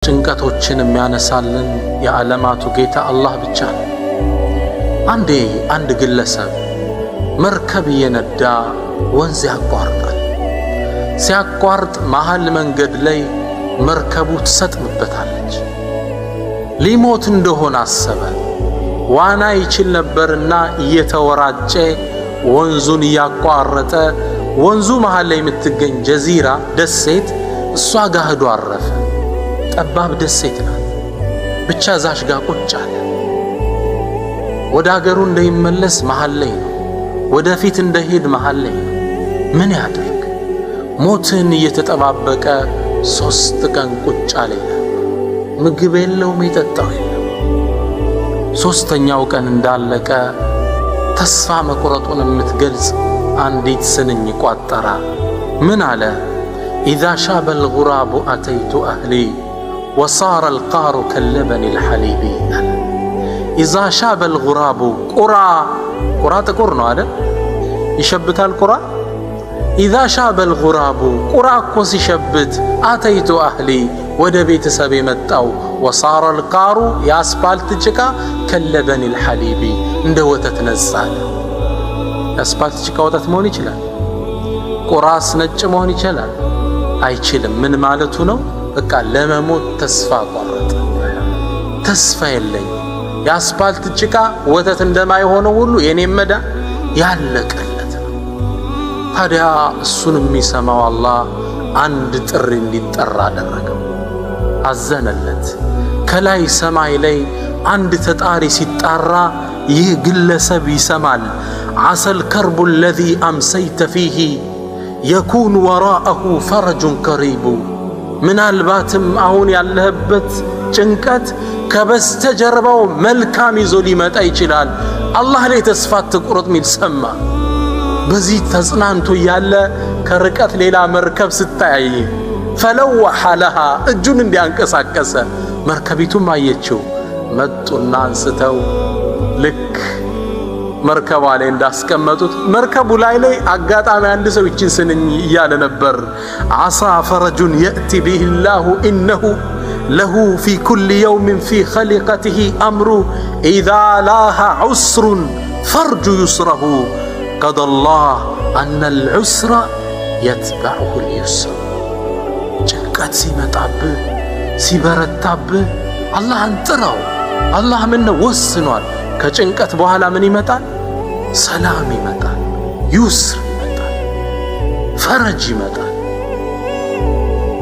ጭንቀቶችን የሚያነሳልን የዓለማቱ ጌታ አላህ ብቻ ነው። አንድ ግለሰብ መርከብ እየነዳ ወንዝ ያቋርጣል። ሲያቋርጥ መሃል መንገድ ላይ መርከቡ ትሰጥምበታለች። ሊሞት እንደሆነ አሰበ። ዋና ይችል ነበርና እየተወራጨ ወንዙን እያቋረጠ ወንዙ መሃል ላይ የምትገኝ ጀዚራ ደሴት እሷ ጋር ሄዶ አረፈ። ጠባብ ደሴት ናት። ብቻ ዛሽ ጋር ቁጭ አለ። ወደ አገሩ እንደይመለስ መሃል ላይ ነው። ወደፊት እንደሄድ መሃል ላይ ነው። ምን ያድርግ? ሞትን እየተጠባበቀ 3 ቀን ቁጭ አለ። ምግብ የለውም፣ የጠጣው የለም። 3ኛው ቀን እንዳለቀ ተስፋ መቁረጡን የምትገልጽ አንዲት ስንኝ ቋጠራ። ምን አለ? ኢዛ ሻበ አልጉራቡ አተይቱ አህሊ ወሳረ አልቃሩ ከለበኒ አልሐሊቢ። ኢዛ ሻበ አልጉራቡ ቁራ ጥቁር ነው አይደል? ይሸብታል ቁራ። ኢዛ ሻበ አልጉራቡ ቁራ እኮ ሲሸብት አተይቱ አህሊ ወደ ቤተሰብ የመጣው ወሳረ አልቃሩ የአስፓልት ጭቃ ከለበኒ አልሐሊቢ እንደ ወተት ነጻለ። የአስፓልት ጭቃ ወተት መሆን ይችላል? ቁራስ ነጭ መሆን ይችላል? አይችልም። ምን ማለቱ ነው? በቃ ለመሞት ተስፋ ቆረጠ። ተስፋ የለኝ። የአስፓልት ጭቃ ወተት እንደማይሆነው ሁሉ የኔም መዳ ያለቀለት ነው። ታዲያ እሱን የሚሰማው አላህ አንድ ጥሪ እንዲጠራ አደረገው። አዘነለት። ከላይ ሰማይ ላይ አንድ ተጣሪ ሲጣራ ይህ ግለሰብ ይሰማል። ዓሰል ከርቡ አለዚ አምሰይተ ፊሂ የኩኑ ወራአሁ ፈረጁን ከሪቡ። ምናልባትም አሁን ያለህበት ጭንቀት ከበስተጀርባው መልካም ይዞ ሊመጣ ይችላል። አላህ ላይ ተስፋ አትቁረጥ ሚል ሰማ። በዚህ ተጽናንቶ ያለ ከርቀት ሌላ መርከብ ስታይ ፈለወሐ ለሃ እጁን እንዲያንቀሳቀሰ መርከቢቱም አየችው። መጡና አንስተው ልክ መርከቧ ላይ እንዳስቀመጡት መርከቡ ላይ አጋጣሚ አንድ ሰው ይችን ስንኝ እያለ ነበር። ዓሳ ፈረጁን የእቲ ቢሂላሁ ኢነሁ ለሁ ፊ ኩል የውምን ፊ ኸሊቀትህ አምሩ ኢዛ ላሃ ዑስሩን ፈርጁ ዩስረሁ ቀደላህ አነል ዑስረ የትበዕሁ ልዩስር። ጭንቀት ሲመጣብህ ሲበረታብህ አላህን ጥራው። አላህ ምን ወስኗል? ከጭንቀት በኋላ ምን ይመጣል? ሰላም ይመጣል፣ ዩስር ይመጣል፣ ፈረጅ ይመጣል።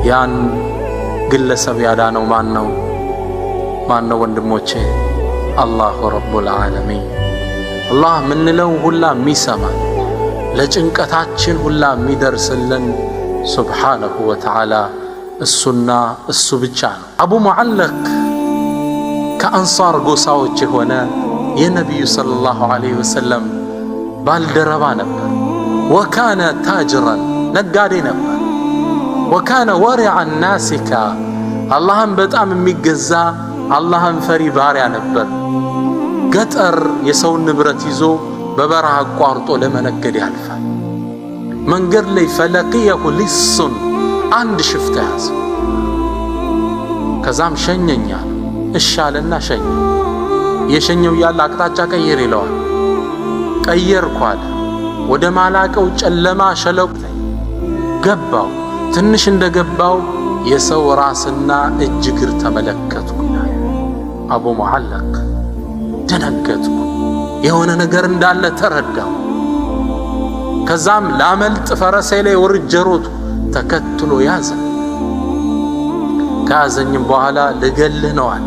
ያን ግለሰብ ያዳነው ማን ነው ወንድሞቼ? አላሁ ረቡል ዓለሚን። አላህ ምንለው ሁላ የሚሰማን ለጭንቀታችን ሁላ የሚደርስልን ሱብሓነሁ ወተዓላ እሱና እሱ ብቻ ነው። አቡ ሙዓለቅ ከአንሳር ጎሳዎች የሆነ የነቢዩ ሰለላሁ ዐለይሂ ወሰለም ባልደረባ ነበር። ወካነ ታጅረን ነጋዴ ነበር። ወካነ ወሪዐን ናሲካ አላህን በጣም የሚገዛ አላህን ፈሪ ባሪያ ነበር። ገጠር የሰውን ንብረት ይዞ በበረሃ አቋርጦ ለመነገድ ያልፋል። መንገድ ላይ ፈለቂየሁ ሊሱን አንድ ሽፍታ ያዘ። ከዛም ሸኘኛ እሻለና ሸኘ። የሸኘው ያለ አቅጣጫ ቀይር ይለዋል። ቀየርኩ አለ። ወደ ማላቀው ጨለማ ሸለቆ ገባው። ትንሽ እንደገባው የሰው ራስና እጅ እግር ተመለከትኩ ይላል አቡ ሙዓለቅ። ደነገጥኩ። የሆነ ነገር እንዳለ ተረዳው። ከዛም ላመልጥ ፈረሴ ላይ ወርጄ ሮጥኩ። ተከትሎ ያዘ። ከያዘኝም በኋላ ልገልህ ነው አለ።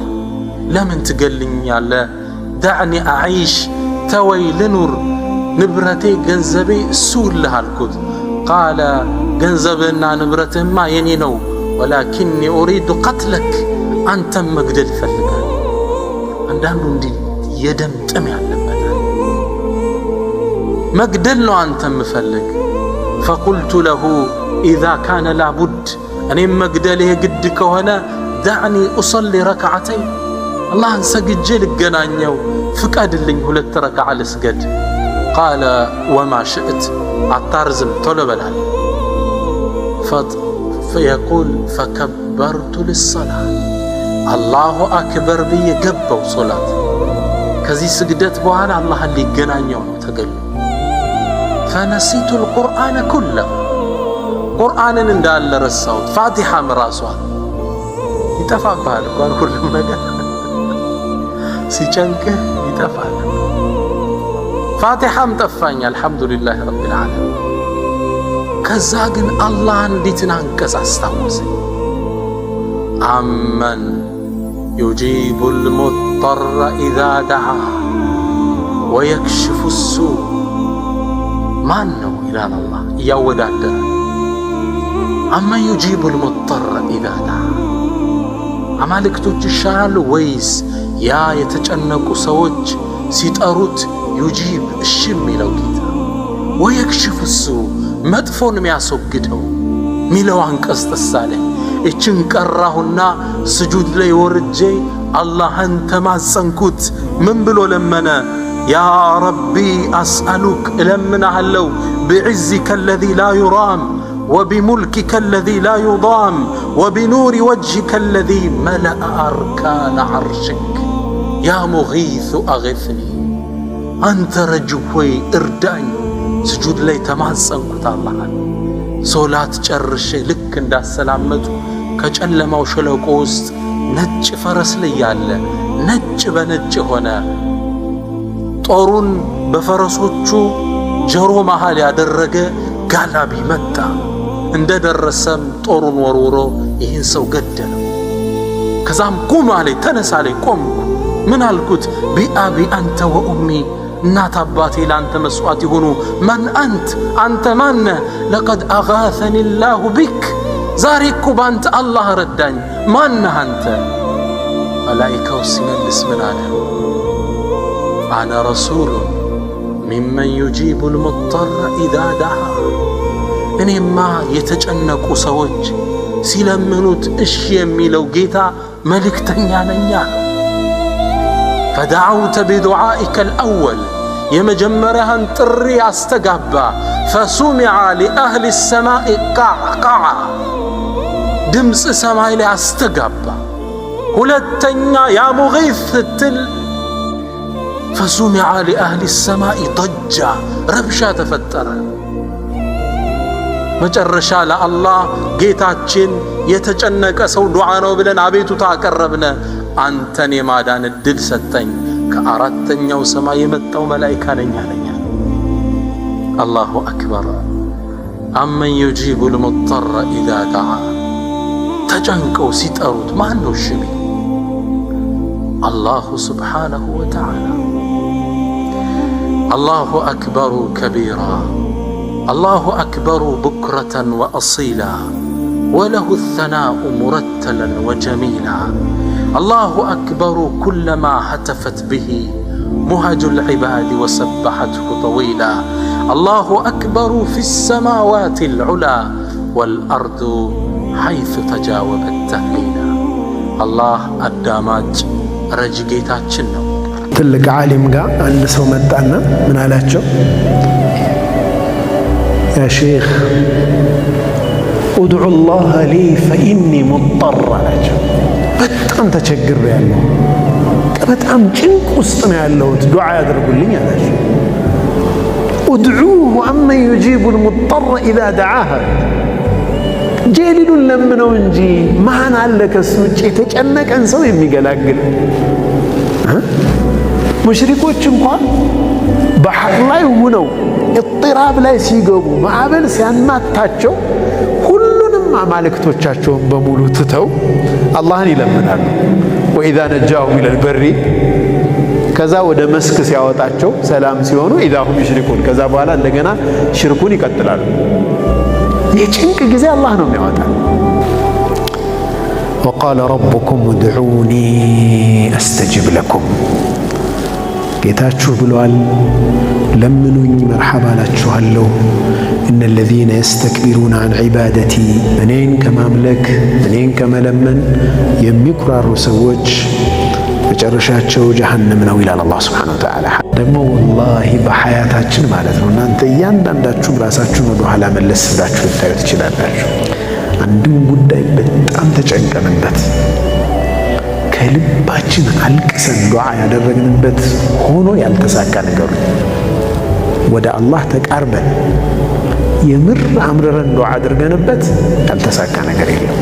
ለምን ትገልኛለህ? ዳዕኒ አዒሽ ተወይ ልኑር፣ ንብረቴ ገንዘቤ እሱልህ አልኩት። ቃለ ገንዘብህና ንብረትህማ የኔ ነው፣ ወላኪኒ ኡሪዱ ቀትለክ፣ አንተም መግደል ይፈልጋል። አንዳንዱ እንዲህ የደም ጥም ያለበታል። መግደል ነው አንተም ምፈልግ። ፈቁልቱ ለሁ ኢዛ ካነ ላቡድ፣ እኔም መግደል ግድ ከሆነ ዳዕኒ ኡሰሊ ረክዓተይን፣ አላህን ሰግጄ ልገናኘው ፍቀድልኝ፣ 2 ረክዓ ልስገድ። ቃለ ወማ ሽእት፣ አታርዝም ቶሎ በላል። فيقول فكبرت للصلاة አላሁ አክበር ብዬ ገባው ሶላት። ከዚህ ስግደት በኋላ አላህን ሊገናኘው ነው ተገሉ። ፈነሲቱ القرآن كله ቁርአንን እንዳለ ረሳሁት። ፋቲሃም ራሷን ይጠፋብሃል እኮ ሁሉም ነገር ሲጨንቅህ ይጠፋል። ፋቲሃም ጠፋኝ አልሐምዱሊላህ ረቢል ዓለሚን። ከዛ ግን አላህ እንዲትን አንቀጽ አስታወሰኝ። አመን ዩጂቡል ሙጠረ ኢዛ ደዓ ወየክሽፉ ሱእ ማን ነው ይላል አላህ እያወዳደረ። አመን ዩጂቡል ሙጠረ ኢዛ ደዓ አማልክቶች ይሻላሉ ወይስ ያ የተጨነቁ ሰዎች ሲጠሩት ዩጂብ እሺ የሚለው ጌታ? ወየክሽፉ ሱእ መጥፎን የሚያስወግደው ሚለው አንቀጽ ተሳለኝ። እችን ቀራሁና ስጁድ ላይ ወርጄ አላህን ተማጸንኩት። ምን ብሎ ለመነ? ያ ረቢ አስአሉክ እለምናሃለው ብዕዝከ አለዚ ላ ዩራም ወቢሙልኪከ አለዚ ላ ዩዳም ወቢኑሪ ወጅሂከ አለዚ መለአ አርካነ ዐርሽክ ያ ሙጊሱ አግስኒ። አንተ ረጅብ ሆይ እርዳኝ። ስጁድ ላይ ተማጸንኩት አላህን። ሶላት ጨርሼ ልክ እንዳሰላመጡ ከጨለማው ሸለቆ ውስጥ ነጭ ፈረስ ላይ ያለ ነጭ በነጭ ሆነ ጦሩን በፈረሶቹ ጀሮ መሃል ያደረገ ጋላቢ መጣ። እንደደረሰም ጦሩን ወርውሮ ይህን ሰው ገደለው። ከዛም ቁም አለኝ፣ ተነሳ አለኝ። ቆምኩ። ምን አልኩት? ቢአቢ አንተ ወኡሚ እናት አባቴ ላንተ መስዋዕት ይሁኑ። መን አንተ ማነህ? ለቀድ አጋሰኒ ላሁ ቢክ ዛሬ እኮ ባንተ አላህ ረዳኝ። ማነህ አንተ? መላኢካው ሲመልስ ምን አለ? አነ ረሱሉን ሚመን ዩጂቡል ሙጠረ ኢዛ ደዓ እኔማ የተጨነቁ ሰዎች ሲለምኑት እሺ የሚለው ጌታ መልእክተኛ ነኛ። ፈደዐውተ ቢዱዓኢከ አልአወል የመጀመሪያህን ጥሪ አስተጋባ። ፈሱሚዐ ሊአህሊ ሰማኢ ቃዕቃዓ ድምፅ ሰማይ ላይ አስተጋባ። ሁለተኛ ያ ሙጊስ ስትል ፈሱሚዐ ሊአህሊ ሰማኢ ضጃ ረብሻ ተፈጠረ። መጨረሻ ለአላህ ጌታችን የተጨነቀ ሰው ዱዓ ነው ብለን አቤቱታ አቀረብነ። አንተን የማዳን እድል ሰጠኝ። ከአራተኛው ሰማይ የመጣው መላኢካ ነኝ አለኝ። አላሁ አክበር። አመን ዩጂቡል ሙጠረ ኢዛ ደዓ ተጨንቀው ሲጠሩት ማን ነው እሺ የሚል? አላሁ ስብሓነሁ ወተዓላ። አላሁ አክበሩ ከቢራ አላሁ አክበሩ ቡክረተን ወአሲላ ወለሁ الثናኡ ሙረተለን ወጀሚላ አላሁ አክበሩ ኩለማ ሀተፈት ብሂ ሙሀጁ العባድ ወሰበሐትሁ ጠዊላ አላሁ አክበሩ ፊ الሰማዋት الዑላ ወልአርዱ ሐይث ተጃወበት ተህሊላ። አላህ አዳማጭ ረጅ ጌታችን ነው። ትልቅ ዓሊም ጋር አንድ ሰው መጣና ምን አላቸው? ያ ሼኽ ኡድዑ ላህ ሊ ፈኢኒ ሙጠር አላቸው። በጣም ተቸግሬያለሁ፣ በጣም ጭንቅ ውስጥ ነው ያለሁት፣ ዱዓ ያደርጉልኝ አላቸው። ኡድዑሁ አመን ዩጂቡል ሙጠረ ኢዛ ደዓህ ጀሊሉን ለምነው እንጂ ማን አለ ከሱ ውጭ የተጨነቀን ሰው የሚገላግል? ሙሽሪኮች እንኳን ባህር ላይ ሆነው እጥራብ ላይ ሲገቡ ማዕበል ሲያናታቸው ሁሉንም አማልክቶቻቸውን በሙሉ ትተው አላህን ይለምናሉ። ወኢዛ ነጃሁም ኢለል በሪ ከዛ ወደ መስክ ሲያወጣቸው ሰላም ሲሆኑ ኢዛ ሁም ይሽሪኩን ከዛ በኋላ እንደገና ሽርኩን ይቀጥላሉ። የጭንቅ ጊዜ አላህ ነው የሚያወጣ። ወቃለ ረቡኩም udዑኒ አስተጅብ ለኩም ጌታችሁ ብሏል፣ ለምኑኝ መርሐባ ላችኋለሁ። እነ ለዚነ የስተክቢሩነ አን ዒባደቲ እኔን ከማምለክ እኔን ከመለመን የሚኩራሩ ሰዎች መጨረሻቸው ጀሃነም ነው ይላል አላህ ሱብሓነሁ ወተዓላ። ደግሞ ወላሂ በሐያታችን ማለት ነው እናንተ እያንዳንዳችሁም ራሳችሁን ወደ ኋላ መለስ ብላችሁ ልታዩ ትችላላችሁ። አንድም ጉዳይ በጣም ተጨንቀንበት ከልባችን አልቅሰን ዱዓ ያደረግንበት ሆኖ ያልተሳካ ነገሩ ወደ አላህ ተቃርበን የምር አምረረን ዱዓ አድርገንበት ያልተሳካ ነገር የለም።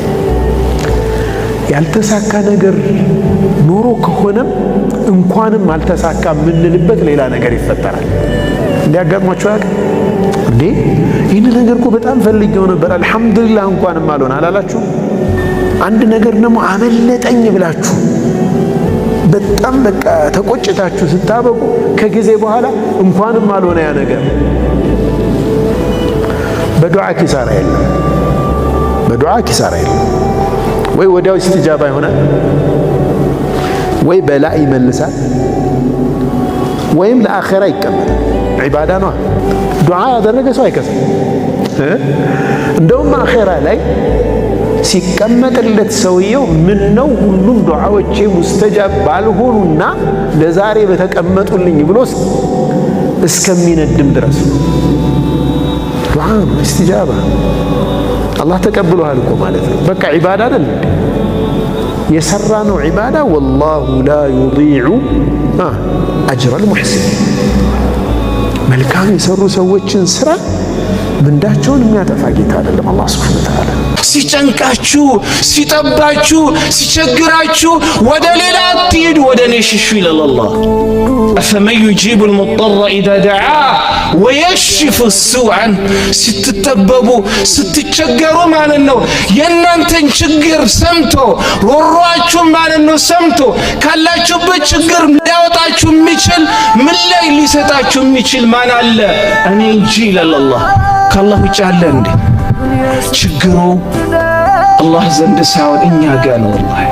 ያልተሳካ ነገር ኖሮ ከሆነም እንኳንም አልተሳካ የምንልበት ሌላ ነገር ይፈጠራል። እንዲያጋጥሟችሁ ያውቃል እንዴ? ይህን ነገር እኮ በጣም ፈልጌው ነበር አልሐምዱሊላህ እንኳንም አልሆነ አላላችሁ? አንድ ነገር ደግሞ አመለጠኝ ብላችሁ በጣም በቃ ተቆጭታችሁ ስታበቁ ከጊዜ በኋላ እንኳንም አልሆነ ያ ነገር። በዱዓ ኪሳራ የለም፣ በዱዓ ኪሳራ የለም። ወይ ወዲያው ኢስቲጃባ ይሆናል፣ ወይ በላ ይመልሳል፣ ወይም ለአኺራ ይቀመጣል። ዒባዳ ነው። ዱዓ ያደረገ ሰው አይከስም። እንደውም አኺራ ላይ ሲቀመጥለት ሰውየው ምን ነው ሁሉም ዱዓዎቼ ሙስተጃብ ባልሆኑና ለዛሬ በተቀመጡልኝ ብሎ እስከሚነድም ድረስ ዱዓ ነው፣ ኢስቲጃባ አላህ ተቀብሎሃል እኮ ማለት ነው። በቃ ዒባዳ አይደል እንዴ? የሰራ ነው ዒባዳ። ወላሁ ላ ዩዲዑ አጅረል ሙሕሲኒን። መልካም የሰሩ ሰዎችን ስራ ምንዳቸውን የሚያጠፋ ጌታ አይደለም አላህ ሱብሓነሁ ወተዓላ። ሲጨንቃችሁ፣ ሲጠባችሁ፣ ሲቸግራችሁ ወደ ሌላ አትሂዱ፣ ወደ እኔ ሽሹ ይላል አላህ። አፈመን ዩጂቡ ልሙጠረ ኢዛ ደዓ ወየሽፉ ሱዐን። ስትጠበቡ ስትቸገሩ ማለት ነው የእናንተን ችግር ሰምቶ ሮሯችሁን ማለት ነው ሰምቶ ካላችሁበት ችግር ሊያወጣችሁ የሚችል ምን ላይ ሊሰጣችሁ የሚችል ማን አለ? እኔ እንጂ ይላል አላህ። ከአላህ ውጭ አለ እንዴ? ችግሩ አላህ ዘንድ ሳይሆን እኛ ጋር ነው ወላሂ።